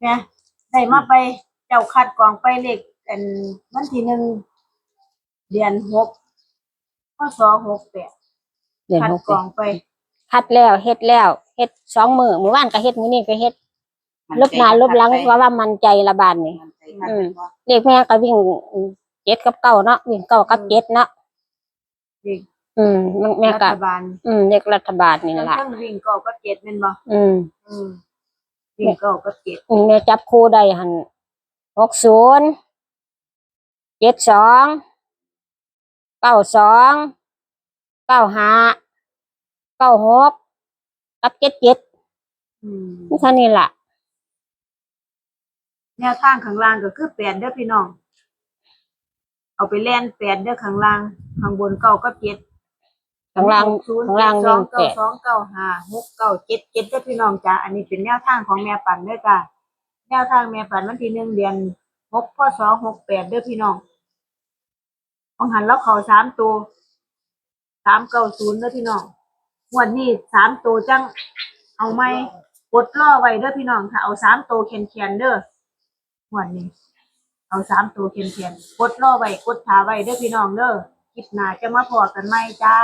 เนี่ยได้มาไปเจ้าคัดกรองไปเลขอันวันที่1 เดือน 6 พ.ศ. 68เดือน คัด หก กรองไป คัดแล้วเฮ็ดแล้วเฮ็ด2 มื้อมื้อวานก็เฮ็ดมื้อนี้ก็เฮ็ดลบหน้าลบหลังว่ามันใจละบาดนี่เด็กแม่ก็วิ่ง7 กับ 9เนาะวิ่ง9 กับ 7เนาะ เด็ก แม่ก็ รัฐบาล เด็กรัฐบาลนี่ล่ะ ทั้งวิ่ง9 กับ 7แม่นบ่วิ่ง9 กับ 7แม่จับคู่ได้หั่น60 72 92 95 96 กับ 77นี่เท่านี้ล่ะแนวทางข้างล่างก็คือ8เด้อพี่น้องเอาไปแล่น8เด้อข้างล่างข้างบน9 กับ 7ข้างล่างวิ่ง8 2 9 5 6 9 7 7เด้อพี่น้องจ้าอันนี้เป็นแนวทางของแม่ปันเด้อจ้าแนวทางแม่ปันวันที่1 เดือน 6 พ.ศ. 68เด้อพี่น้องของหันแล้วเข้า3 ตัว390เด้อพี่น้องงวดนี้3 ตัวจังเอาไหมกดรอไว้เด้อพี่น้องถ้าเอา3 ตัวแข็งๆเด้องวดนี้เอา3 ตัวแข็งๆกดรอไว้กดท่าไว้เด้อพี่น้องเด้อคลิปหน้าจะมาพอกันใหม่จ้า